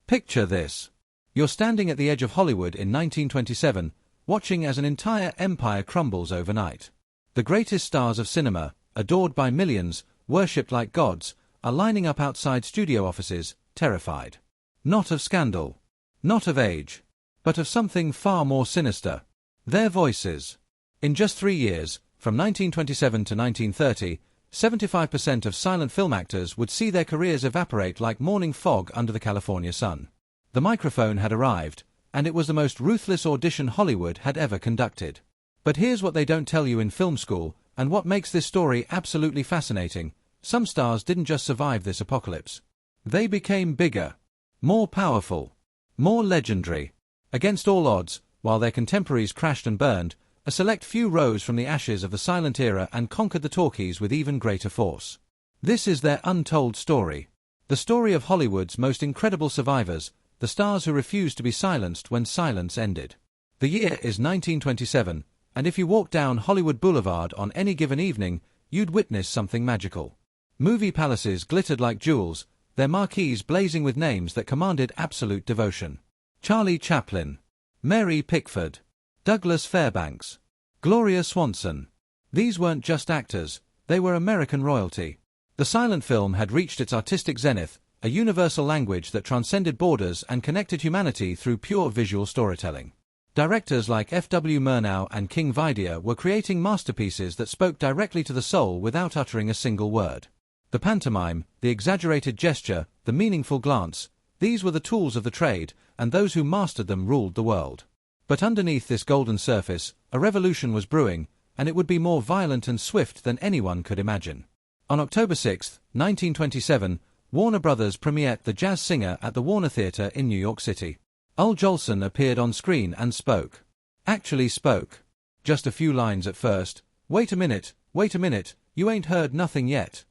Picture this. You're standing at the edge of Hollywood in 1927, watching as an entire empire crumbles overnight. The greatest stars of cinema, adored by millions, worshipped like gods, are lining up outside studio offices, terrified. Not of scandal. Not of age. But of something far more sinister. Their voices. In just 3 years, from 1927 to 1930, 75% of silent film actors would see their careers evaporate like morning fog under the California sun. The microphone had arrived, and it was the most ruthless audition Hollywood had ever conducted. But here's what they don't tell you in film school, and what makes this story absolutely fascinating. Some stars didn't just survive this apocalypse. They became bigger, more powerful, more legendary. Against all odds, while their contemporaries crashed and burned, a select few rose from the ashes of the silent era and conquered the talkies with even greater force. This is their untold story. The story of Hollywood's most incredible survivors, the stars who refused to be silenced when silence ended. The year is 1927, and if you walk down Hollywood Boulevard on any given evening, you'd witness something magical. Movie palaces glittered like jewels, their marquees blazing with names that commanded absolute devotion. Charlie Chaplin, Mary Pickford, Douglas Fairbanks, Gloria Swanson. These weren't just actors, they were American royalty. The silent film had reached its artistic zenith, a universal language that transcended borders and connected humanity through pure visual storytelling. Directors like F.W. Murnau and King Vidya were creating masterpieces that spoke directly to the soul without uttering a single word. The pantomime, the exaggerated gesture, the meaningful glance, these were the tools of the trade, and those who mastered them ruled the world. But underneath this golden surface, a revolution was brewing, and it would be more violent and swift than anyone could imagine. On October 6, 1927, Warner Brothers premiered The Jazz Singer at the Warner Theatre in New York City. Ul Jolson appeared on screen and spoke. Actually spoke. Just a few lines at first. Wait a minute, you ain't heard nothing yet.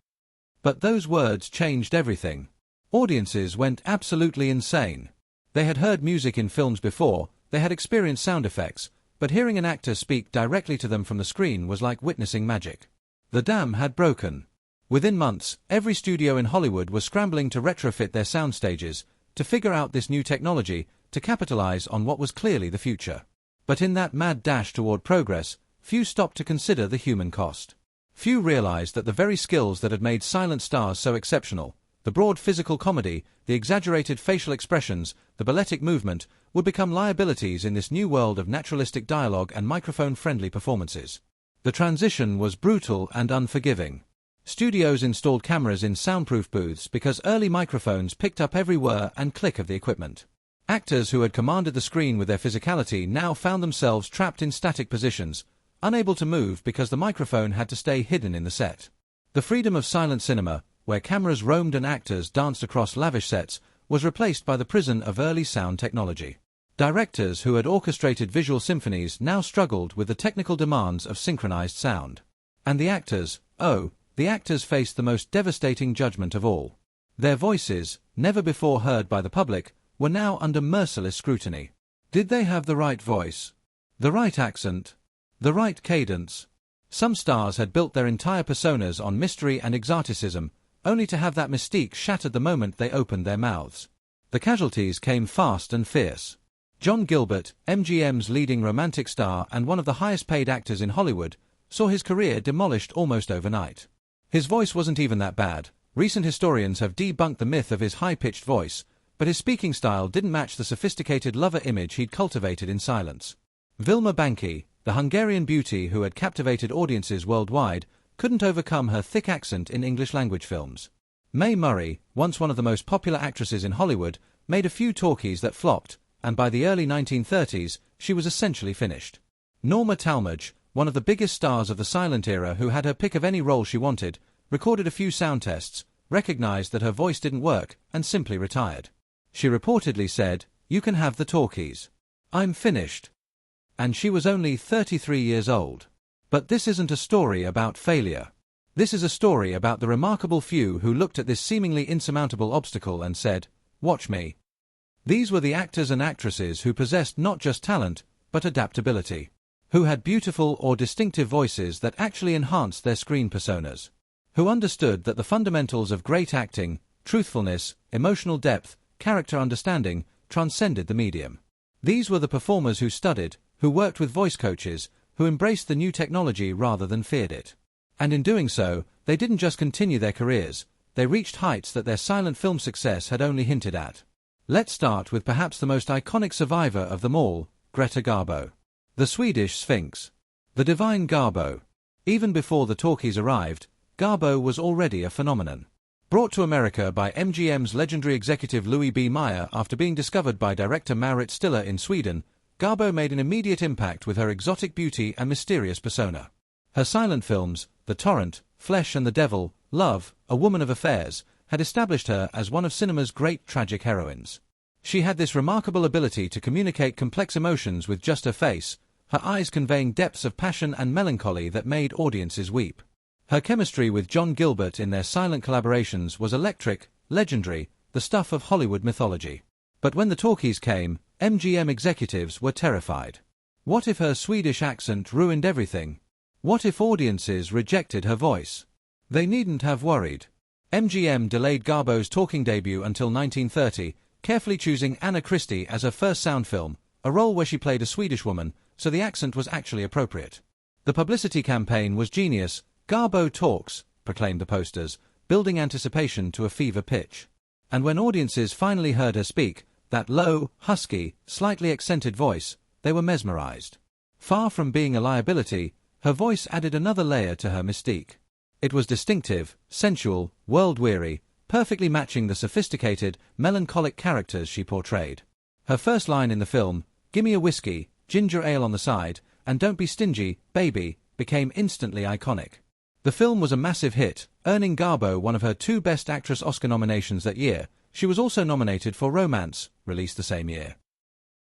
But those words changed everything. Audiences went absolutely insane. They had heard music in films before, they had experienced sound effects, but hearing an actor speak directly to them from the screen was like witnessing magic. The dam had broken. Within months, every studio in Hollywood was scrambling to retrofit their sound stages, to figure out this new technology, to capitalize on what was clearly the future. But in that mad dash toward progress, few stopped to consider the human cost. Few realized that the very skills that had made silent stars so exceptional, the broad physical comedy, the exaggerated facial expressions, the balletic movement, would become liabilities in this new world of naturalistic dialogue and microphone-friendly performances. The transition was brutal and unforgiving. Studios installed cameras in soundproof booths because early microphones picked up every whir and click of the equipment. Actors who had commanded the screen with their physicality now found themselves trapped in static positions, unable to move because the microphone had to stay hidden in the set. The freedom of silent cinema, where cameras roamed and actors danced across lavish sets, was replaced by the prison of early sound technology. Directors who had orchestrated visual symphonies now struggled with the technical demands of synchronized sound. And the actors, the actors faced the most devastating judgment of all. Their voices, never before heard by the public, were now under merciless scrutiny. Did they have the right voice? The right accent? The right cadence? Some stars had built their entire personas on mystery and exoticism, only to have that mystique shattered the moment they opened their mouths. The casualties came fast and fierce. John Gilbert, MGM's leading romantic star and one of the highest-paid actors in Hollywood, saw his career demolished almost overnight. His voice wasn't even that bad. Recent historians have debunked the myth of his high-pitched voice, but his speaking style didn't match the sophisticated lover image he'd cultivated in silence. Vilma Banki, the Hungarian beauty who had captivated audiences worldwide, couldn't overcome her thick accent in English-language films. Mae Murray, once one of the most popular actresses in Hollywood, made a few talkies that flopped, and by the early 1930s, she was essentially finished. Norma Talmadge, one of the biggest stars of the silent era who had her pick of any role she wanted, recorded a few sound tests, recognized that her voice didn't work, and simply retired. She reportedly said, "You can have the talkies. I'm finished." And she was only 33 years old. But this isn't a story about failure. This is a story about the remarkable few who looked at this seemingly insurmountable obstacle and said, "Watch me." These were the actors and actresses who possessed not just talent, but adaptability. Who had beautiful or distinctive voices that actually enhanced their screen personas. Who understood that the fundamentals of great acting, truthfulness, emotional depth, character understanding, transcended the medium. These were the performers who studied, who worked with voice coaches, who embraced the new technology rather than feared it. And in doing so, they didn't just continue their careers, they reached heights that their silent film success had only hinted at. Let's start with perhaps the most iconic survivor of them all, Greta Garbo. The Swedish Sphinx. The divine Garbo. Even before the Talkies arrived, Garbo was already a phenomenon. Brought to America by MGM's legendary executive Louis B. Mayer after being discovered by director Marit Stiller in Sweden, Garbo made an immediate impact with her exotic beauty and mysterious persona. Her silent films, The Torrent, Flesh and the Devil, Love, A Woman of Affairs, had established her as one of cinema's great tragic heroines. She had this remarkable ability to communicate complex emotions with just her face, her eyes conveying depths of passion and melancholy that made audiences weep. Her chemistry with John Gilbert in their silent collaborations was electric, legendary, the stuff of Hollywood mythology. But when the Talkies came, MGM executives were terrified. What if her Swedish accent ruined everything? What if audiences rejected her voice? They needn't have worried. MGM delayed Garbo's talking debut until 1930, carefully choosing Anna Christie as her first sound film, a role where she played a Swedish woman, so the accent was actually appropriate. The publicity campaign was genius. Garbo Talks, proclaimed the posters, building anticipation to a fever pitch. And when audiences finally heard her speak, that low, husky, slightly accented voice, they were mesmerized. Far from being a liability, her voice added another layer to her mystique. It was distinctive, sensual, world-weary, perfectly matching the sophisticated, melancholic characters she portrayed. Her first line in the film, "Gimme a whiskey, ginger ale on the side, and don't be stingy, baby," became instantly iconic. The film was a massive hit, earning Garbo one of her 2 Best Actress Oscar nominations that year. She was also nominated for Romance, released the same year.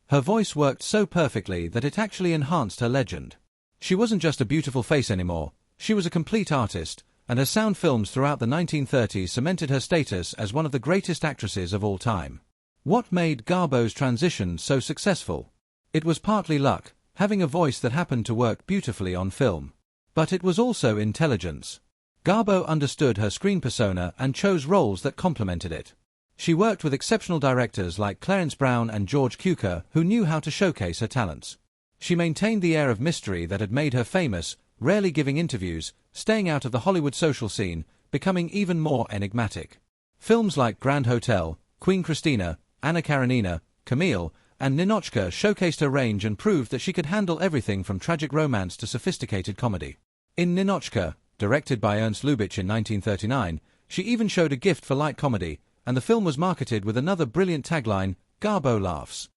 Her voice worked so perfectly that it actually enhanced her legend. She wasn't just a beautiful face anymore, she was a complete artist, and her sound films throughout the 1930s cemented her status as one of the greatest actresses of all time. What made Garbo's transition so successful? It was partly luck, having a voice that happened to work beautifully on film. But it was also intelligence. Garbo understood her screen persona and chose roles that complemented it. She worked with exceptional directors like Clarence Brown and George Cukor who knew how to showcase her talents. She maintained the air of mystery that had made her famous, rarely giving interviews, staying out of the Hollywood social scene, becoming even more enigmatic. Films like Grand Hotel, Queen Christina, Anna Karenina, Camille, and Ninotchka showcased her range and proved that she could handle everything from tragic romance to sophisticated comedy. In Ninotchka, directed by Ernst Lubitsch in 1939, she even showed a gift for light comedy, and the film was marketed with another brilliant tagline, "Garbo laughs."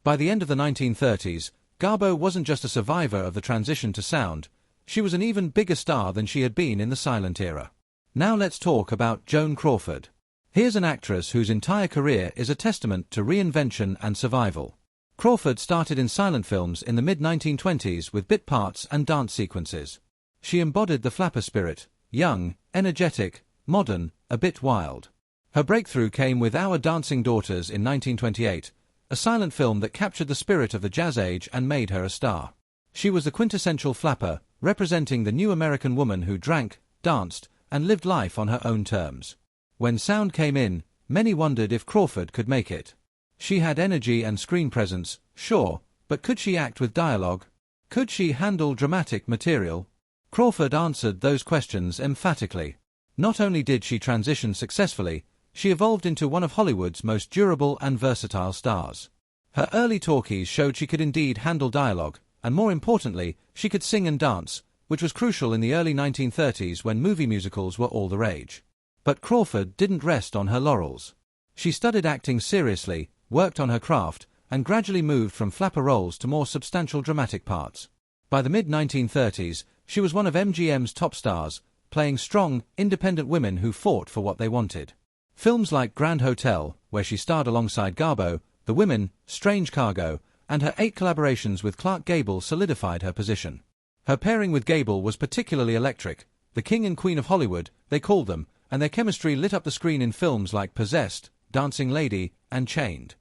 By the end of the 1930s, Garbo wasn't just a survivor of the transition to sound, she was an even bigger star than she had been in the silent era. Now let's talk about Joan Crawford. Here's an actress whose entire career is a testament to reinvention and survival. Crawford started in silent films in the mid-1920s with bit parts and dance sequences. She embodied the flapper spirit, young, energetic, modern, a bit wild. Her breakthrough came with Our Dancing Daughters in 1928, a silent film that captured the spirit of the jazz age and made her a star. She was the quintessential flapper, representing the new American woman who drank, danced, and lived life on her own terms. When sound came in, many wondered if Crawford could make it. She had energy and screen presence, sure, but could she act with dialogue? Could she handle dramatic material? Crawford answered those questions emphatically. Not only did she transition successfully, she evolved into one of Hollywood's most durable and versatile stars. Her early talkies showed she could indeed handle dialogue, and more importantly, she could sing and dance, which was crucial in the early 1930s when movie musicals were all the rage. But Crawford didn't rest on her laurels. She studied acting seriously, worked on her craft, and gradually moved from flapper roles to more substantial dramatic parts. By the mid-1930s, she was one of MGM's top stars, playing strong, independent women who fought for what they wanted. Films like Grand Hotel, where she starred alongside Garbo, The Women, Strange Cargo, and her 8 collaborations with Clark Gable solidified her position. Her pairing with Gable was particularly electric. The King and Queen of Hollywood, they called them, and their chemistry lit up the screen in films like Possessed, Dancing Lady, and Chained.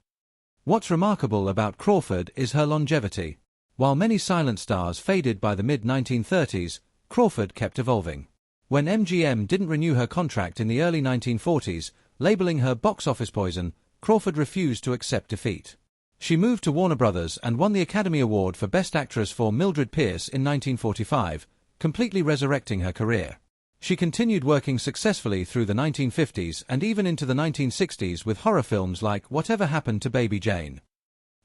What's remarkable about Crawford is her longevity. While many silent stars faded by the mid-1930s, Crawford kept evolving. When MGM didn't renew her contract in the early 1940s, labeling her box office poison, Crawford refused to accept defeat. She moved to Warner Brothers and won the Academy Award for Best Actress for Mildred Pierce in 1945, completely resurrecting her career. She continued working successfully through the 1950s and even into the 1960s with horror films like Whatever Happened to Baby Jane.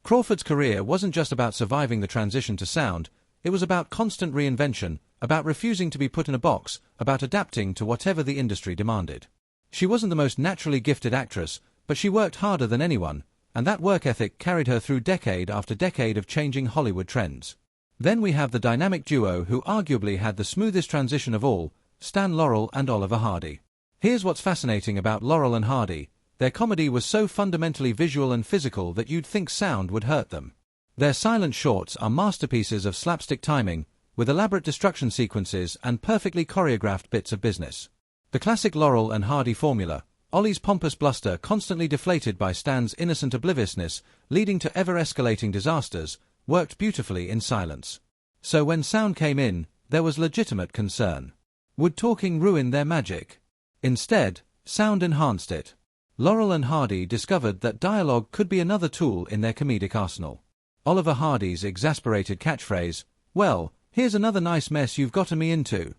Crawford's career wasn't just about surviving the transition to sound, it was about constant reinvention, about refusing to be put in a box, about adapting to whatever the industry demanded. She wasn't the most naturally gifted actress, but she worked harder than anyone, and that work ethic carried her through decade after decade of changing Hollywood trends. Then we have the dynamic duo who arguably had the smoothest transition of all, Stan Laurel and Oliver Hardy. Here's what's fascinating about Laurel and Hardy: their comedy was so fundamentally visual and physical that you'd think sound would hurt them. Their silent shorts are masterpieces of slapstick timing, with elaborate destruction sequences and perfectly choreographed bits of business. The classic Laurel and Hardy formula, Ollie's pompous bluster constantly deflated by Stan's innocent obliviousness, leading to ever-escalating disasters, worked beautifully in silence. So when sound came in, there was legitimate concern. Would talking ruin their magic? Instead, sound enhanced it. Laurel and Hardy discovered that dialogue could be another tool in their comedic arsenal. Oliver Hardy's exasperated catchphrase, "Well, here's another nice mess you've gotten me into,"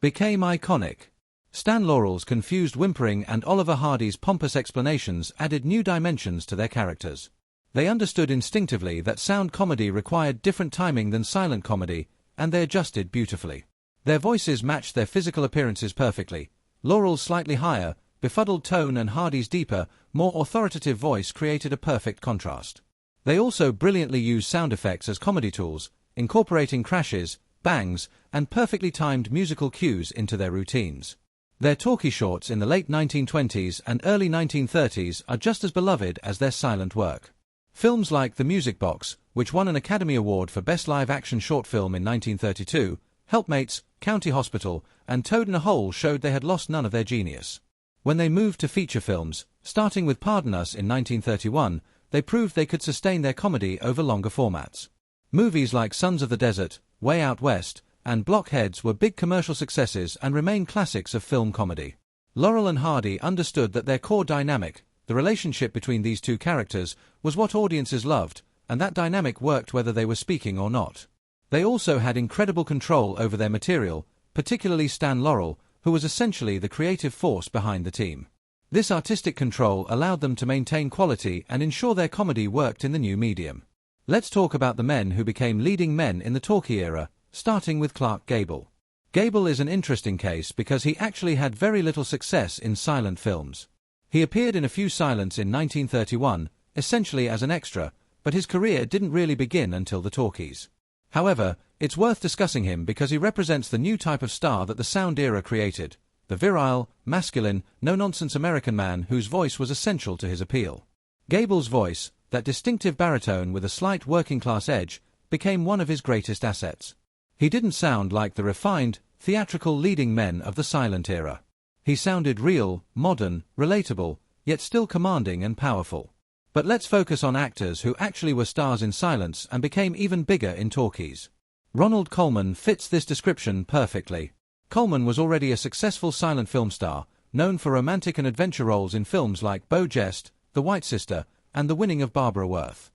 became iconic. Stan Laurel's confused whimpering and Oliver Hardy's pompous explanations added new dimensions to their characters. They understood instinctively that sound comedy required different timing than silent comedy, and they adjusted beautifully. Their voices matched their physical appearances perfectly. Laurel's slightly higher, befuddled tone and Hardy's deeper, more authoritative voice created a perfect contrast. They also brilliantly used sound effects as comedy tools, incorporating crashes, bangs, and perfectly timed musical cues into their routines. Their talkie shorts in the late 1920s and early 1930s are just as beloved as their silent work. Films like The Music Box, which won an Academy Award for Best Live-Action Short Film in 1932, Helpmates, County Hospital, and Toad in a Hole showed they had lost none of their genius. When they moved to feature films, starting with Pardon Us in 1931, they proved they could sustain their comedy over longer formats. Movies like Sons of the Desert, Way Out West, and Blockheads were big commercial successes and remain classics of film comedy. Laurel and Hardy understood that their core dynamic, the relationship between these two characters, was what audiences loved, and that dynamic worked whether they were speaking or not. They also had incredible control over their material, particularly Stan Laurel, who was essentially the creative force behind the team. This artistic control allowed them to maintain quality and ensure their comedy worked in the new medium. Let's talk about the men who became leading men in the talkie era, starting with Clark Gable. Gable is an interesting case because he actually had very little success in silent films. He appeared in a few silents in 1931, essentially as an extra, but his career didn't really begin until the talkies. However, it's worth discussing him because he represents the new type of star that the sound era created, the virile, masculine, no-nonsense American man whose voice was essential to his appeal. Gable's voice, that distinctive baritone with a slight working-class edge, became one of his greatest assets. He didn't sound like the refined, theatrical leading men of the silent era. He sounded real, modern, relatable, yet still commanding and powerful. But let's focus on actors who actually were stars in silence and became even bigger in talkies. Ronald Colman fits this description perfectly. Colman was already a successful silent film star, known for romantic and adventure roles in films like Beau Geste, The White Sister, and The Winning of Barbara Worth.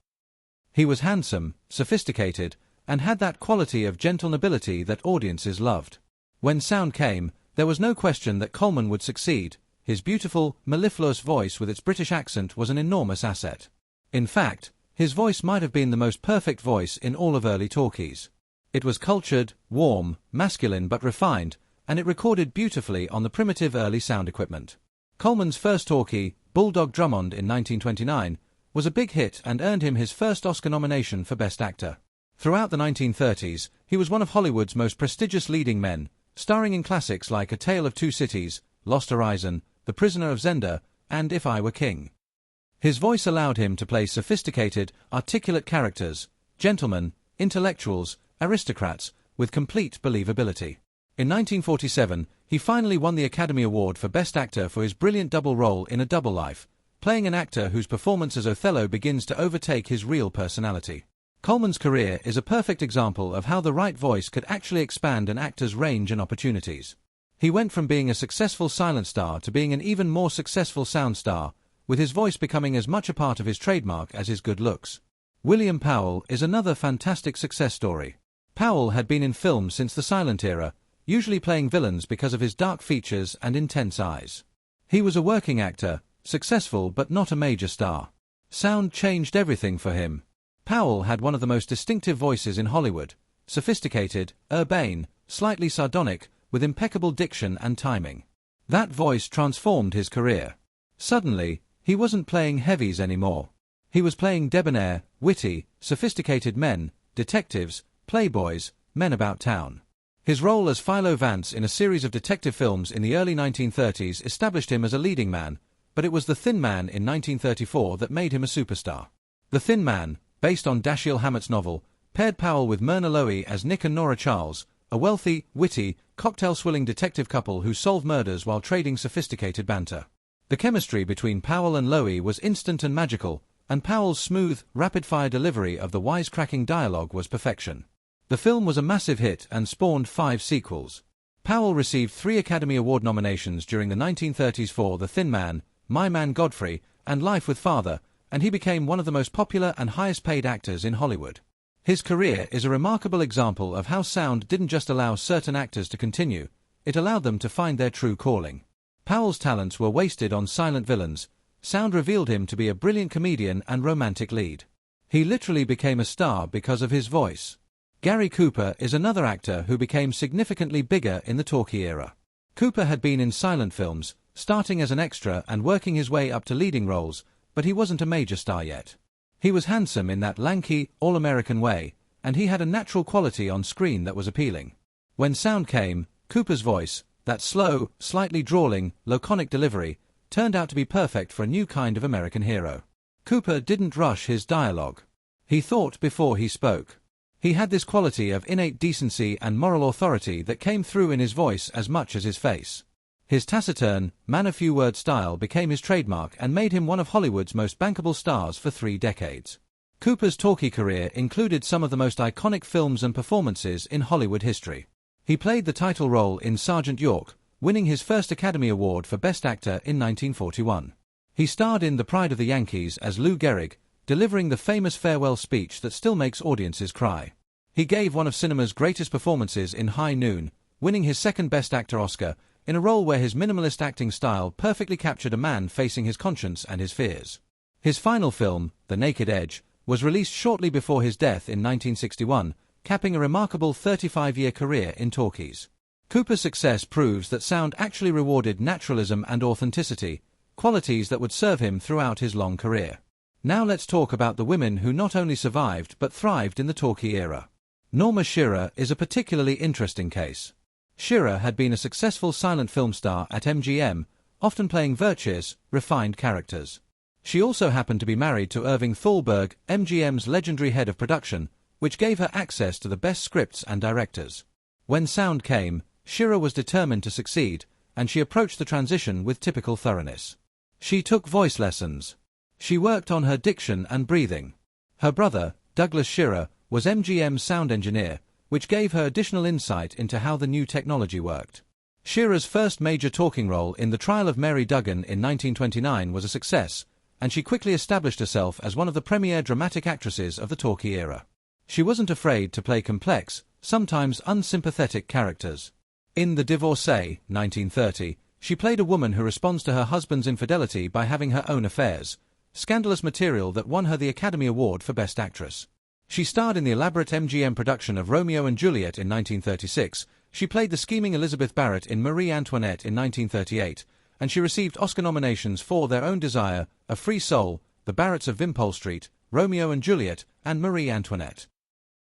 He was handsome, sophisticated, and had that quality of gentle nobility that audiences loved. When sound came, there was no question that Colman would succeed. His beautiful, mellifluous voice with its British accent was an enormous asset. In fact, his voice might have been the most perfect voice in all of early talkies. It was cultured, warm, masculine but refined, and it recorded beautifully on the primitive early sound equipment. Colman's first talkie, Bulldog Drummond in 1929, was a big hit and earned him his first Oscar nomination for Best Actor. Throughout the 1930s, he was one of Hollywood's most prestigious leading men, starring in classics like A Tale of Two Cities, Lost Horizon, The Prisoner of Zenda, and If I Were King. His voice allowed him to play sophisticated, articulate characters, gentlemen, intellectuals, aristocrats, with complete believability. In 1947, he finally won the Academy Award for Best Actor for his brilliant double role in A Double Life, playing an actor whose performance as Othello begins to overtake his real personality. Colman's career is a perfect example of how the right voice could actually expand an actor's range and opportunities. He went from being a successful silent star to being an even more successful sound star, with his voice becoming as much a part of his trademark as his good looks. William Powell is another fantastic success story. Powell had been in film since the silent era, usually playing villains because of his dark features and intense eyes. He was a working actor, successful but not a major star. Sound changed everything for him. Powell had one of the most distinctive voices in Hollywood, sophisticated, urbane, slightly sardonic, with impeccable diction and timing. That voice transformed his career. Suddenly, he wasn't playing heavies anymore. He was playing debonair, witty, sophisticated men, detectives, playboys, men about town. His role as Philo Vance in a series of detective films in the early 1930s established him as a leading man, but it was The Thin Man in 1934 that made him a superstar. The Thin Man, based on Dashiell Hammett's novel, paired Powell with Myrna Loewy as Nick and Nora Charles, a wealthy, witty, cocktail-swilling detective couple who solve murders while trading sophisticated banter. The chemistry between Powell and Loewy was instant and magical, and Powell's smooth, rapid-fire delivery of the wisecracking dialogue was perfection. The film was a massive hit and spawned 5 sequels. Powell received 3 Academy Award nominations during the 1930s for The Thin Man, My Man Godfrey, and Life with Father, and he became one of the most popular and highest-paid actors in Hollywood. His career is a remarkable example of how sound didn't just allow certain actors to continue, it allowed them to find their true calling. Powell's talents were wasted on silent villains. Sound revealed him to be a brilliant comedian and romantic lead. He literally became a star because of his voice. Gary Cooper is another actor who became significantly bigger in the talkie era. Cooper had been in silent films, starting as an extra and working his way up to leading roles, but he wasn't a major star yet. He was handsome in that lanky, all-American way, and he had a natural quality on screen that was appealing. When sound came, Cooper's voice, that slow, slightly drawling, laconic delivery, turned out to be perfect for a new kind of American hero. Cooper didn't rush his dialogue. He thought before he spoke. He had this quality of innate decency and moral authority that came through in his voice as much as his face. His taciturn, man-of-few-words style became his trademark and made him one of Hollywood's most bankable stars for 3 decades. Cooper's talkie career included some of the most iconic films and performances in Hollywood history. He played the title role in Sergeant York, winning his first Academy Award for Best Actor in 1941. He starred in The Pride of the Yankees as Lou Gehrig, delivering the famous farewell speech that still makes audiences cry. He gave one of cinema's greatest performances in High Noon, winning his second Best Actor Oscar, in a role where his minimalist acting style perfectly captured a man facing his conscience and his fears. His final film, The Naked Edge, was released shortly before his death in 1961, capping a remarkable 35-year career in talkies. Cooper's success proves that sound actually rewarded naturalism and authenticity, qualities that would serve him throughout his long career. Now let's talk about the women who not only survived but thrived in the talkie era. Norma Shearer is a particularly interesting case. Shearer had been a successful silent film star at MGM, often playing virtuous, refined characters. She also happened to be married to Irving Thalberg, MGM's legendary head of production, which gave her access to the best scripts and directors. When sound came, Shearer was determined to succeed, and she approached the transition with typical thoroughness. She took voice lessons. She worked on her diction and breathing. Her brother, Douglas Shearer, was MGM's sound engineer, which gave her additional insight into how the new technology worked. Shearer's first major talking role in The Trial of Mary Duggan in 1929 was a success, and she quickly established herself as one of the premier dramatic actresses of the talkie era. She wasn't afraid to play complex, sometimes unsympathetic characters. In The Divorcee, 1930, she played a woman who responds to her husband's infidelity by having her own affairs, scandalous material that won her the Academy Award for Best Actress. She starred in the elaborate MGM production of Romeo and Juliet in 1936, she played the scheming Elizabeth Barrett in Marie Antoinette in 1938, and she received Oscar nominations for Their Own Desire, A Free Soul, The Barretts of Wimpole Street, Romeo and Juliet, and Marie Antoinette.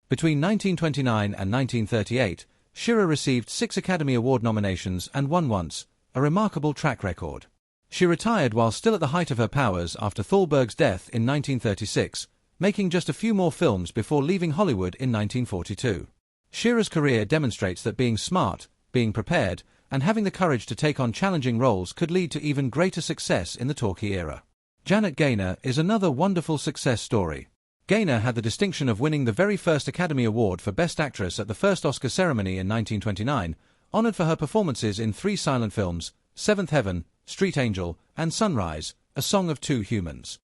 Between 1929 and 1938, Shearer received 6 Academy Award nominations and won once, a remarkable track record. She retired while still at the height of her powers after Thalberg's death in 1936, making just a few more films before leaving Hollywood in 1942. Shearer's career demonstrates that being smart, being prepared, and having the courage to take on challenging roles could lead to even greater success in the talkie era. Janet Gaynor is another wonderful success story. Gaynor had the distinction of winning the very first Academy Award for Best Actress at the first Oscar ceremony in 1929, honored for her performances in 3 silent films, Seventh Heaven, Street Angel, and Sunrise, A Song of Two Humans.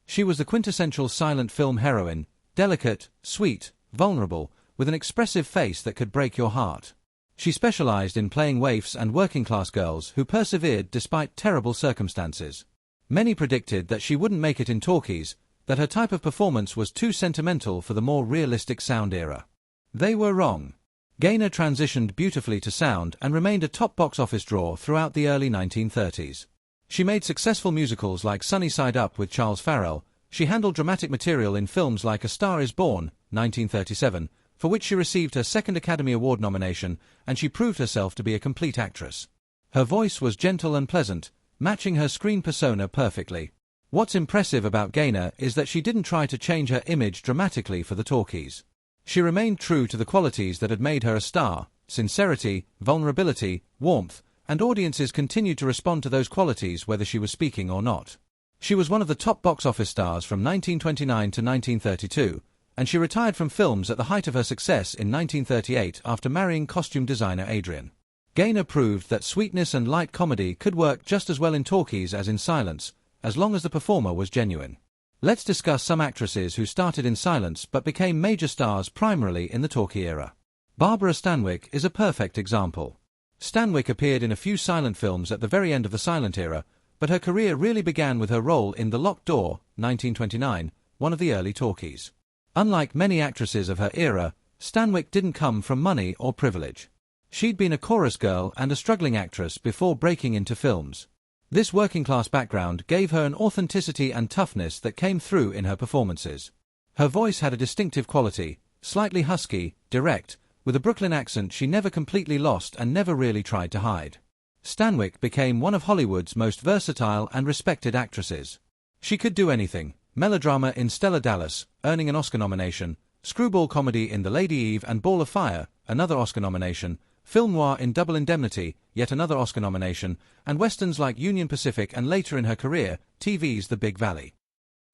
She was the quintessential silent film heroine, delicate, sweet, vulnerable, with an expressive face that could break your heart. She specialized in playing waifs and working-class girls who persevered despite terrible circumstances. Many predicted that she wouldn't make it in talkies, that her type of performance was too sentimental for the more realistic sound era. They were wrong. Gaynor transitioned beautifully to sound and remained a top box office draw throughout the early 1930s. She made successful musicals like Sunny Side Up with Charles Farrell. She handled dramatic material in films like A Star is Born, 1937, for which she received her second Academy Award nomination, and she proved herself to be a complete actress. Her voice was gentle and pleasant, matching her screen persona perfectly. What's impressive about Gaynor is that she didn't try to change her image dramatically for the talkies. She remained true to the qualities that had made her a star: sincerity, vulnerability, warmth, and audiences continued to respond to those qualities whether she was speaking or not. She was one of the top box office stars from 1929 to 1932, and she retired from films at the height of her success in 1938 after marrying costume designer Adrian. Gaynor proved that sweetness and light comedy could work just as well in talkies as in silence, as long as the performer was genuine. Let's discuss some actresses who started in silence but became major stars primarily in the talkie era. Barbara Stanwyck is a perfect example. Stanwyck appeared in a few silent films at the very end of the silent era, but her career really began with her role in The Locked Door, 1929, one of the early talkies. Unlike many actresses of her era, Stanwyck didn't come from money or privilege. She'd been a chorus girl and a struggling actress before breaking into films. This working-class background gave her an authenticity and toughness that came through in her performances. Her voice had a distinctive quality, slightly husky, direct, with a Brooklyn accent she never completely lost and never really tried to hide. Stanwyck became one of Hollywood's most versatile and respected actresses. She could do anything: melodrama in Stella Dallas, earning an Oscar nomination; screwball comedy in The Lady Eve and Ball of Fire, another Oscar nomination; film noir in Double Indemnity, yet another Oscar nomination; and westerns like Union Pacific, and later in her career, TV's The Big Valley.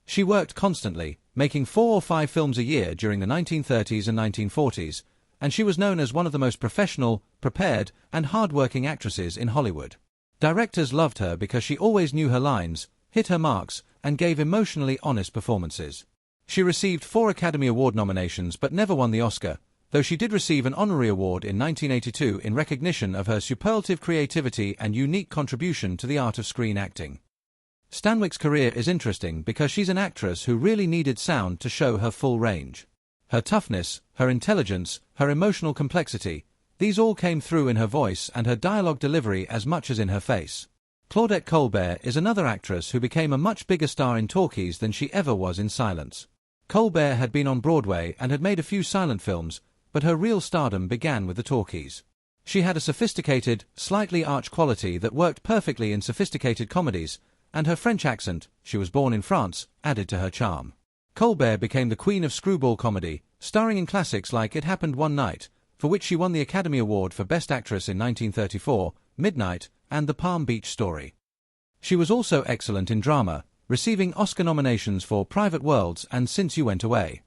She worked constantly, making 4 or 5 films a year during the 1930s and 1940s, and she was known as one of the most professional, prepared, and hard-working actresses in Hollywood. Directors loved her because she always knew her lines, hit her marks, and gave emotionally honest performances. She received 4 Academy Award nominations but never won the Oscar, though she did receive an honorary award in 1982 in recognition of her superlative creativity and unique contribution to the art of screen acting. Stanwyck's career is interesting because she's an actress who really needed sound to show her full range. Her toughness, her intelligence, her emotional complexity, these all came through in her voice and her dialogue delivery as much as in her face. Claudette Colbert is another actress who became a much bigger star in talkies than she ever was in silence. Colbert had been on Broadway and had made a few silent films, but her real stardom began with the talkies. She had a sophisticated, slightly arch quality that worked perfectly in sophisticated comedies, and her French accent, she was born in France, added to her charm. Colbert became the queen of screwball comedy, starring in classics like It Happened One Night, for which she won the Academy Award for Best Actress in 1934, Midnight, and The Palm Beach Story. She was also excellent in drama, receiving Oscar nominations for Private Worlds and Since You Went Away.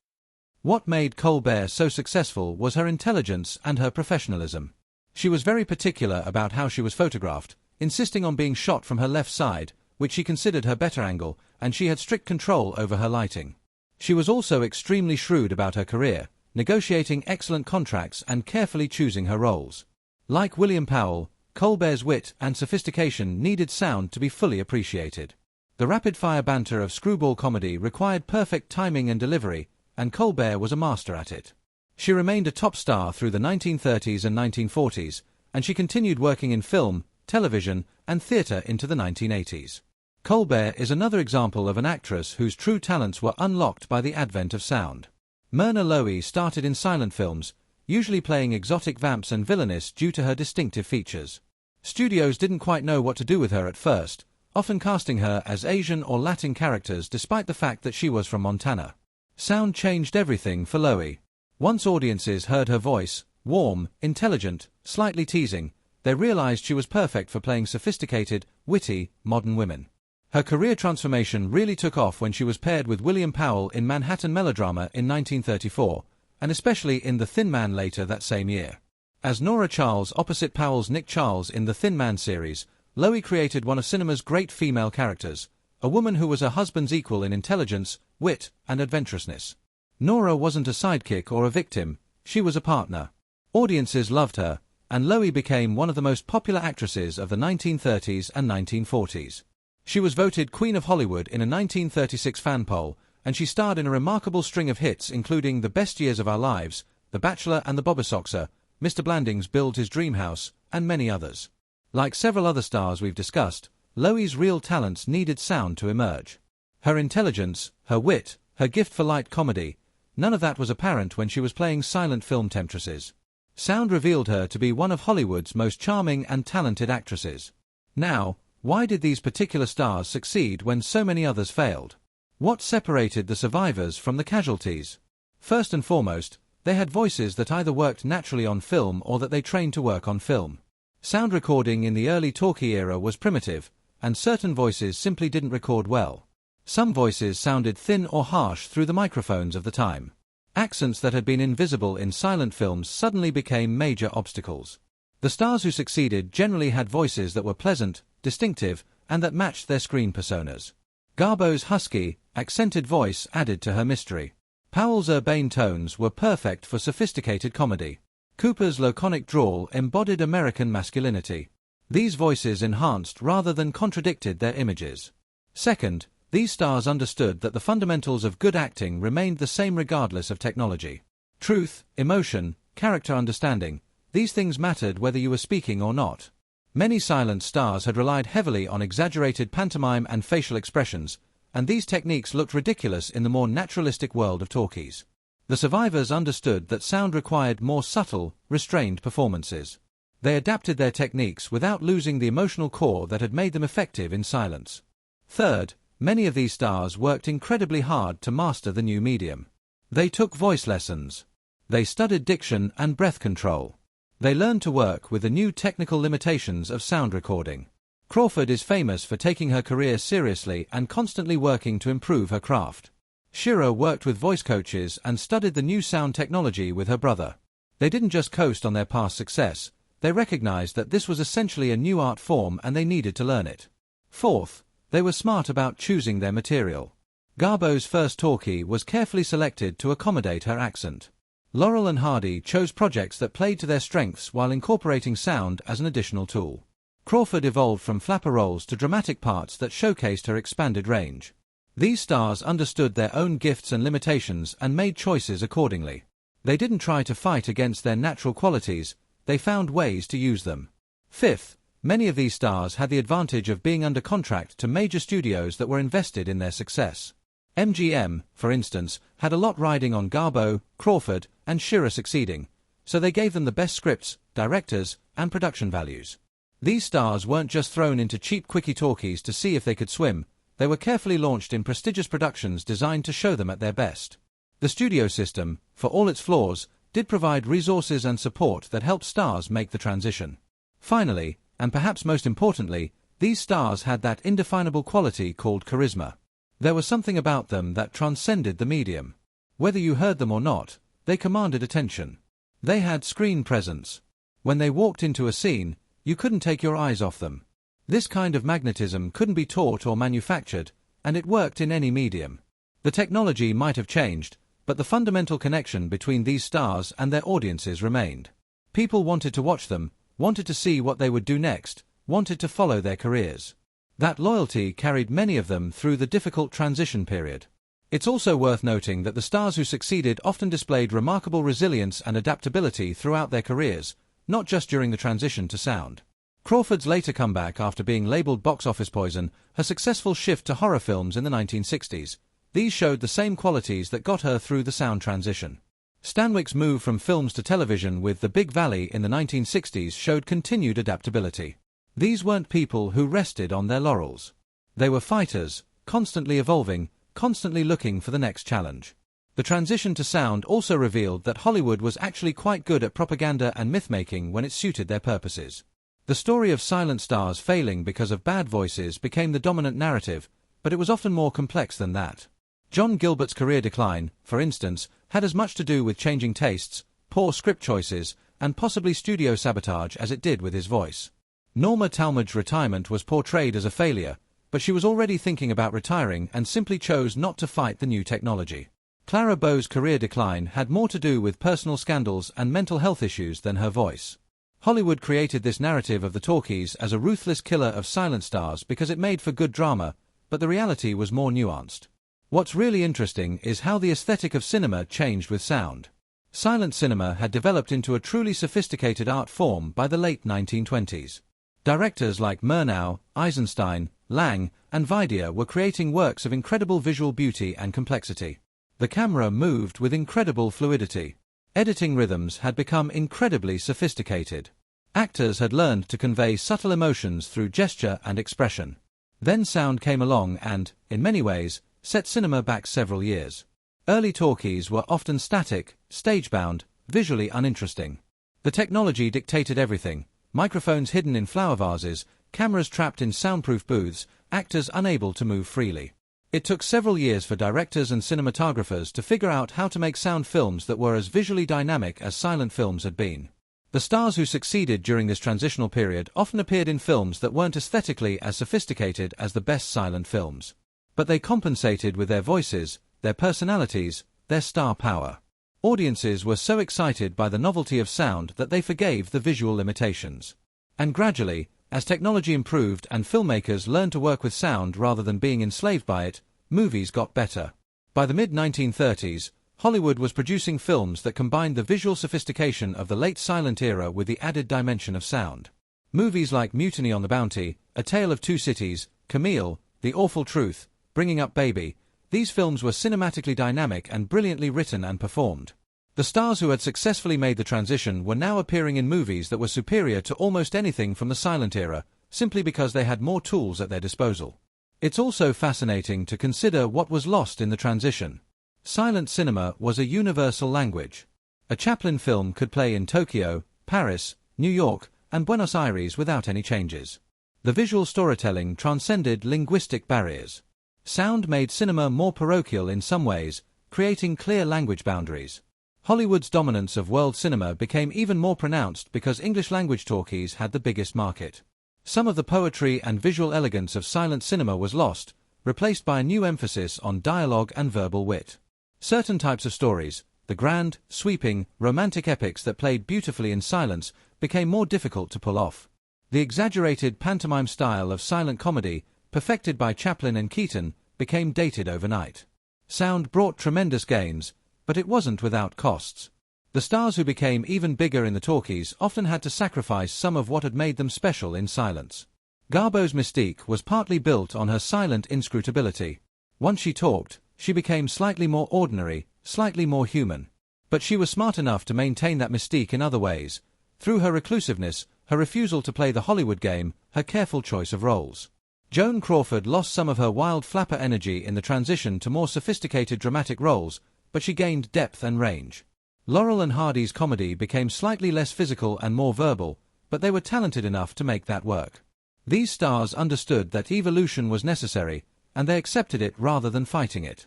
What made Colbert so successful was her intelligence and her professionalism. She was very particular about how she was photographed, insisting on being shot from her left side, which she considered her better angle, and she had strict control over her lighting. She was also extremely shrewd about her career, negotiating excellent contracts and carefully choosing her roles. Like William Powell, Colbert's wit and sophistication needed sound to be fully appreciated. The rapid-fire banter of screwball comedy required perfect timing and delivery, and Colbert was a master at it. She remained a top star through the 1930s and 1940s, and she continued working in film, television, and theatre into the 1980s. Colbert is another example of an actress whose true talents were unlocked by the advent of sound. Myrna Loewy started in silent films, usually playing exotic vamps and villainess due to her distinctive features. Studios didn't quite know what to do with her at first, often casting her as Asian or Latin characters despite the fact that she was from Montana. Sound changed everything for Loewy. Once audiences heard her voice, warm, intelligent, slightly teasing, they realized she was perfect for playing sophisticated, witty, modern women. Her career transformation really took off when she was paired with William Powell in Manhattan Melodrama in 1934, and especially in The Thin Man later that same year. As Nora Charles opposite Powell's Nick Charles in the Thin Man series, Loewy created one of cinema's great female characters, a woman who was her husband's equal in intelligence, wit, and adventurousness. Nora wasn't a sidekick or a victim, she was a partner. Audiences loved her, and Loie became one of the most popular actresses of the 1930s and 1940s. She was voted Queen of Hollywood in a 1936 fan poll, and she starred in a remarkable string of hits including The Best Years of Our Lives, The Bachelor and the Bobbysocks, Mr. Blandings Builds His Dream House, and many others. Like several other stars we've discussed, Loie's real talents needed sound to emerge. Her intelligence, her wit, her gift for light comedy, none of that was apparent when she was playing silent film temptresses. Sound revealed her to be one of Hollywood's most charming and talented actresses. Now, why did these particular stars succeed when so many others failed? What separated the survivors from the casualties? First and foremost, they had voices that either worked naturally on film or that they trained to work on film. Sound recording in the early talkie era was primitive, and certain voices simply didn't record well. Some voices sounded thin or harsh through the microphones of the time. Accents that had been invisible in silent films suddenly became major obstacles. The stars who succeeded generally had voices that were pleasant, distinctive, and that matched their screen personas. Garbo's husky, accented voice added to her mystery. Powell's urbane tones were perfect for sophisticated comedy. Cooper's laconic drawl embodied American masculinity. These voices enhanced rather than contradicted their images. Second, these stars understood that the fundamentals of good acting remained the same regardless of technology. Truth, emotion, character understanding, these things mattered whether you were speaking or not. Many silent stars had relied heavily on exaggerated pantomime and facial expressions, and these techniques looked ridiculous in the more naturalistic world of talkies. The survivors understood that sound required more subtle, restrained performances. They adapted their techniques without losing the emotional core that had made them effective in silence. Third, many of these stars worked incredibly hard to master the new medium. They took voice lessons. They studied diction and breath control. They learned to work with the new technical limitations of sound recording. Crawford is famous for taking her career seriously and constantly working to improve her craft. Shira worked with voice coaches and studied the new sound technology with her brother. They didn't just coast on their past success, they recognized that this was essentially a new art form and they needed to learn it. Fourth, they were smart about choosing their material. Garbo's first talkie was carefully selected to accommodate her accent. Laurel and Hardy chose projects that played to their strengths while incorporating sound as an additional tool. Crawford evolved from flapper roles to dramatic parts that showcased her expanded range. These stars understood their own gifts and limitations and made choices accordingly. They didn't try to fight against their natural qualities, they found ways to use them. Fifth, many of these stars had the advantage of being under contract to major studios that were invested in their success. MGM, for instance, had a lot riding on Garbo, Crawford, and Shira succeeding, so they gave them the best scripts, directors, and production values. These stars weren't just thrown into cheap quickie talkies to see if they could swim, they were carefully launched in prestigious productions designed to show them at their best. The studio system, for all its flaws, did provide resources and support that helped stars make the transition. Finally, and perhaps most importantly, these stars had that indefinable quality called charisma. There was something about them that transcended the medium. Whether you heard them or not, they commanded attention. They had screen presence. When they walked into a scene, you couldn't take your eyes off them. This kind of magnetism couldn't be taught or manufactured, and it worked in any medium. The technology might have changed, but the fundamental connection between these stars and their audiences remained. People wanted to watch them, wanted to see what they would do next, wanted to follow their careers. That loyalty carried many of them through the difficult transition period. It's also worth noting that the stars who succeeded often displayed remarkable resilience and adaptability throughout their careers, not just during the transition to sound. Crawford's later comeback after being labeled box office poison, her successful shift to horror films in the 1960s, these showed the same qualities that got her through the sound transition. Stanwyck's move from films to television with The Big Valley in the 1960s showed continued adaptability. These weren't people who rested on their laurels. They were fighters, constantly evolving, constantly looking for the next challenge. The transition to sound also revealed that Hollywood was actually quite good at propaganda and myth-making when it suited their purposes. The story of silent stars failing because of bad voices became the dominant narrative, but it was often more complex than that. John Gilbert's career decline, for instance, had as much to do with changing tastes, poor script choices, and possibly studio sabotage as it did with his voice. Norma Talmadge's retirement was portrayed as a failure, but she was already thinking about retiring and simply chose not to fight the new technology. Clara Bow's career decline had more to do with personal scandals and mental health issues than her voice. Hollywood created this narrative of the talkies as a ruthless killer of silent stars because it made for good drama, but the reality was more nuanced. What's really interesting is how the aesthetic of cinema changed with sound. Silent cinema had developed into a truly sophisticated art form by the late 1920s. Directors like Murnau, Eisenstein, Lang, and Vidier were creating works of incredible visual beauty and complexity. The camera moved with incredible fluidity. Editing rhythms had become incredibly sophisticated. Actors had learned to convey subtle emotions through gesture and expression. Then sound came along and, in many ways, set cinema back several years. Early talkies were often static, stage-bound, visually uninteresting. The technology dictated everything: microphones hidden in flower vases, cameras trapped in soundproof booths, actors unable to move freely. It took several years for directors and cinematographers to figure out how to make sound films that were as visually dynamic as silent films had been. The stars who succeeded during this transitional period often appeared in films that weren't aesthetically as sophisticated as the best silent films. But they compensated with their voices, their personalities, their star power. Audiences were so excited by the novelty of sound that they forgave the visual limitations. And gradually, as technology improved and filmmakers learned to work with sound rather than being enslaved by it, movies got better. By the mid-1930s, Hollywood was producing films that combined the visual sophistication of the late silent era with the added dimension of sound. Movies like Mutiny on the Bounty, A Tale of Two Cities, Camille, The Awful Truth, Bringing Up Baby, these films were cinematically dynamic and brilliantly written and performed. The stars who had successfully made the transition were now appearing in movies that were superior to almost anything from the silent era, simply because they had more tools at their disposal. It's also fascinating to consider what was lost in the transition. Silent cinema was a universal language. A Chaplin film could play in Tokyo, Paris, New York, and Buenos Aires without any changes. The visual storytelling transcended linguistic barriers. Sound made cinema more parochial in some ways, creating clear language boundaries. Hollywood's dominance of world cinema became even more pronounced because English-language talkies had the biggest market. Some of the poetry and visual elegance of silent cinema was lost, replaced by a new emphasis on dialogue and verbal wit. Certain types of stories, the grand, sweeping, romantic epics that played beautifully in silence, became more difficult to pull off. The exaggerated pantomime style of silent comedy, perfected by Chaplin and Keaton, became dated overnight. Sound brought tremendous gains, but it wasn't without costs. The stars who became even bigger in the talkies often had to sacrifice some of what had made them special in silence. Garbo's mystique was partly built on her silent inscrutability. Once she talked, she became slightly more ordinary, slightly more human. But she was smart enough to maintain that mystique in other ways, through her reclusiveness, her refusal to play the Hollywood game, her careful choice of roles. Joan Crawford lost some of her wild flapper energy in the transition to more sophisticated dramatic roles, but she gained depth and range. Laurel and Hardy's comedy became slightly less physical and more verbal, but they were talented enough to make that work. These stars understood that evolution was necessary, and they accepted it rather than fighting it.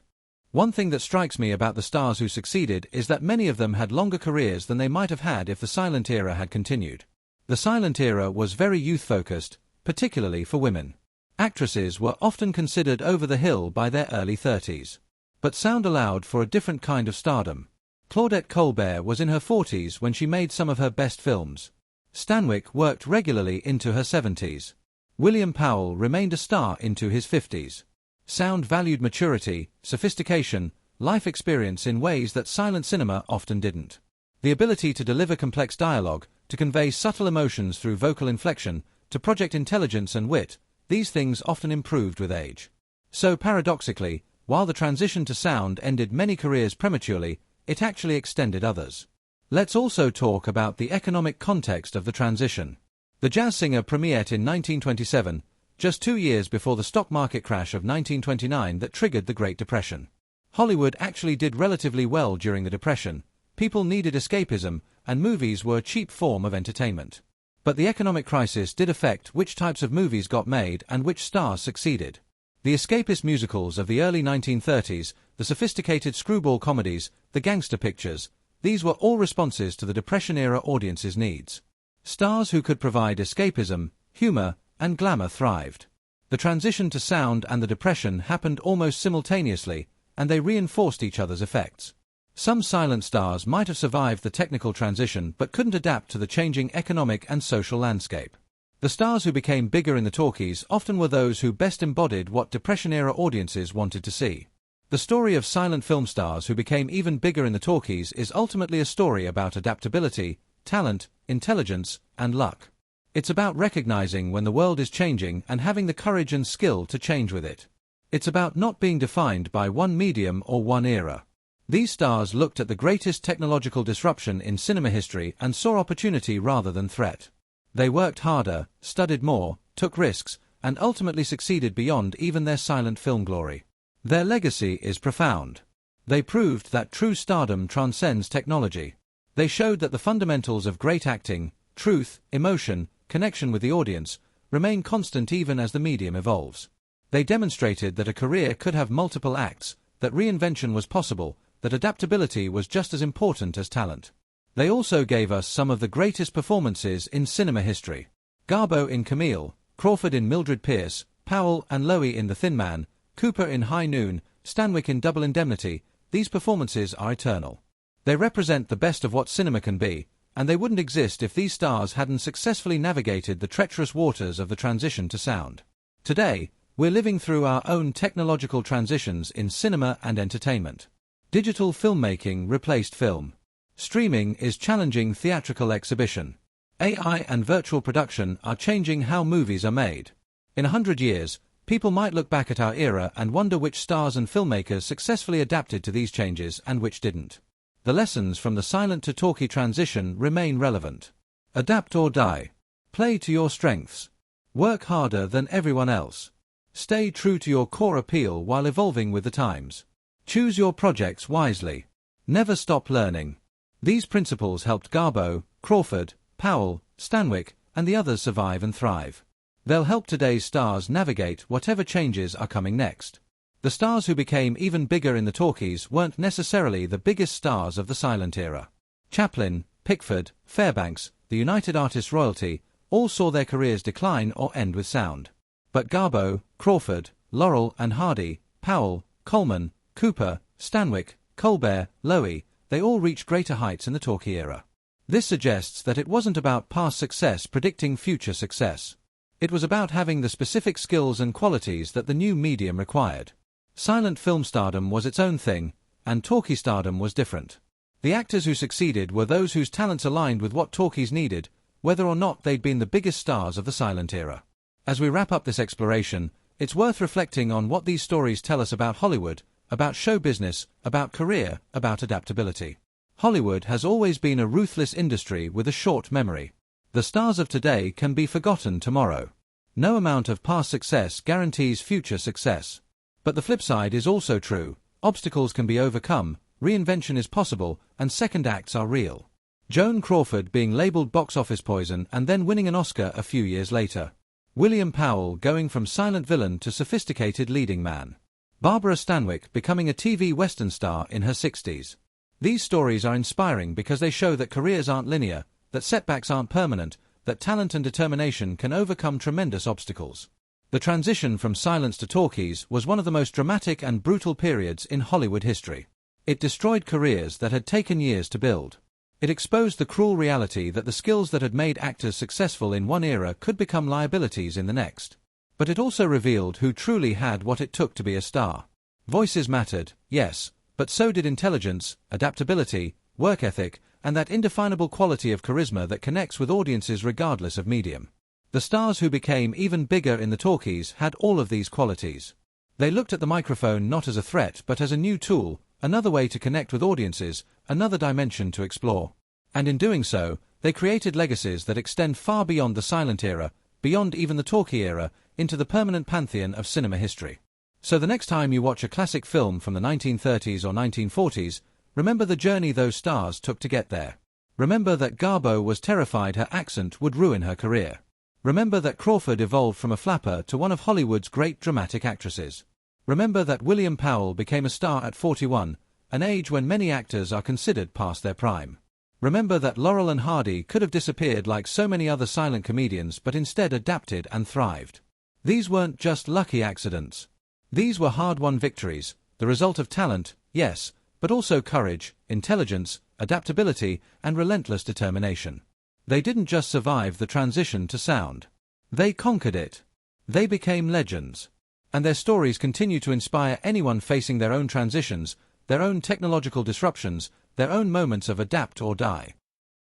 One thing that strikes me about the stars who succeeded is that many of them had longer careers than they might have had if the silent era had continued. The silent era was very youth-focused, particularly for women. Actresses were often considered over the hill by their early 30s. But sound allowed for a different kind of stardom. Claudette Colbert was in her 40s when she made some of her best films. Stanwyck worked regularly into her 70s. William Powell remained a star into his 50s. Sound valued maturity, sophistication, life experience in ways that silent cinema often didn't. The ability to deliver complex dialogue, to convey subtle emotions through vocal inflection, to project intelligence and wit, these things often improved with age. So paradoxically, while the transition to sound ended many careers prematurely, it actually extended others. Let's also talk about the economic context of the transition. The jazz singer premiered in 1927, just 2 years before the stock market crash of 1929 that triggered the Great Depression. Hollywood actually did relatively well during the Depression. People needed escapism, and movies were a cheap form of entertainment. But the economic crisis did affect which types of movies got made and which stars succeeded. The escapist musicals of the early 1930s, the sophisticated screwball comedies, the gangster pictures, these were all responses to the Depression-era audience's needs. Stars who could provide escapism, humor, and glamour thrived. The transition to sound and the Depression happened almost simultaneously, and they reinforced each other's effects. Some silent stars might have survived the technical transition but couldn't adapt to the changing economic and social landscape. The stars who became bigger in the talkies often were those who best embodied what Depression-era audiences wanted to see. The story of silent film stars who became even bigger in the talkies is ultimately a story about adaptability, talent, intelligence, and luck. It's about recognizing when the world is changing and having the courage and skill to change with it. It's about not being defined by one medium or one era. These stars looked at the greatest technological disruption in cinema history and saw opportunity rather than threat. They worked harder, studied more, took risks, and ultimately succeeded beyond even their silent film glory. Their legacy is profound. They proved that true stardom transcends technology. They showed that the fundamentals of great acting, truth, emotion, connection with the audience, remain constant even as the medium evolves. They demonstrated that a career could have multiple acts, that reinvention was possible, that adaptability was just as important as talent. They also gave us some of the greatest performances in cinema history. Garbo in Camille, Crawford in Mildred Pierce, Powell and Lowy in The Thin Man, Cooper in High Noon, Stanwyck in Double Indemnity. These performances are eternal. They represent the best of what cinema can be, and they wouldn't exist if these stars hadn't successfully navigated the treacherous waters of the transition to sound. Today, we're living through our own technological transitions in cinema and entertainment. Digital filmmaking replaced film. Streaming is challenging theatrical exhibition. AI and virtual production are changing how movies are made. In 100 years, people might look back at our era and wonder which stars and filmmakers successfully adapted to these changes and which didn't. The lessons from the silent to talkie transition remain relevant. Adapt or die. Play to your strengths. Work harder than everyone else. Stay true to your core appeal while evolving with the times. Choose your projects wisely. Never stop learning. These principles helped Garbo, Crawford, Powell, Stanwyck, and the others survive and thrive. They'll help today's stars navigate whatever changes are coming next. The stars who became even bigger in the talkies weren't necessarily the biggest stars of the silent era. Chaplin, Pickford, Fairbanks, the United Artists royalty, all saw their careers decline or end with sound. But Garbo, Crawford, Laurel and Hardy, Powell, Colman, Cooper, Stanwyck, Colbert, Lowy, they all reached greater heights in the talkie era. This suggests that it wasn't about past success predicting future success. It was about having the specific skills and qualities that the new medium required. Silent film stardom was its own thing, and talkie stardom was different. The actors who succeeded were those whose talents aligned with what talkies needed, whether or not they'd been the biggest stars of the silent era. As we wrap up this exploration, it's worth reflecting on what these stories tell us about Hollywood, about show business, about career, about adaptability. Hollywood has always been a ruthless industry with a short memory. The stars of today can be forgotten tomorrow. No amount of past success guarantees future success. But the flip side is also true. Obstacles can be overcome, reinvention is possible, and second acts are real. Joan Crawford being labeled box office poison and then winning an Oscar a few years later. William Powell going from silent villain to sophisticated leading man. Barbara Stanwyck becoming a TV Western star in her 60s. These stories are inspiring because they show that careers aren't linear, that setbacks aren't permanent, that talent and determination can overcome tremendous obstacles. The transition from silence to talkies was one of the most dramatic and brutal periods in Hollywood history. It destroyed careers that had taken years to build. It exposed the cruel reality that the skills that had made actors successful in one era could become liabilities in the next. But it also revealed who truly had what it took to be a star. Voices mattered, yes, but so did intelligence, adaptability, work ethic, and that indefinable quality of charisma that connects with audiences regardless of medium. The stars who became even bigger in the talkies had all of these qualities. They looked at the microphone not as a threat but as a new tool, another way to connect with audiences, another dimension to explore. And in doing so, they created legacies that extend far beyond the silent era, beyond even the talkie era, into the permanent pantheon of cinema history. So the next time you watch a classic film from the 1930s or 1940s, remember the journey those stars took to get there. Remember that Garbo was terrified her accent would ruin her career. Remember that Crawford evolved from a flapper to one of Hollywood's great dramatic actresses. Remember that William Powell became a star at 41, an age when many actors are considered past their prime. Remember that Laurel and Hardy could have disappeared like so many other silent comedians but instead adapted and thrived. These weren't just lucky accidents. These were hard-won victories, the result of talent, yes, but also courage, intelligence, adaptability, and relentless determination. They didn't just survive the transition to sound. They conquered it. They became legends. And their stories continue to inspire anyone facing their own transitions, their own technological disruptions, their own moments of adapt or die.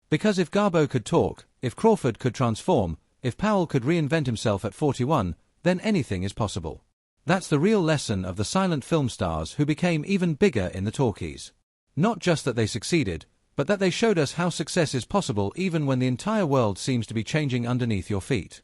Because if Garbo could talk, if Crawford could transform, if Powell could reinvent himself at 41, then anything is possible. That's the real lesson of the silent film stars who became even bigger in the talkies. Not just that they succeeded, but that they showed us how success is possible even when the entire world seems to be changing underneath your feet.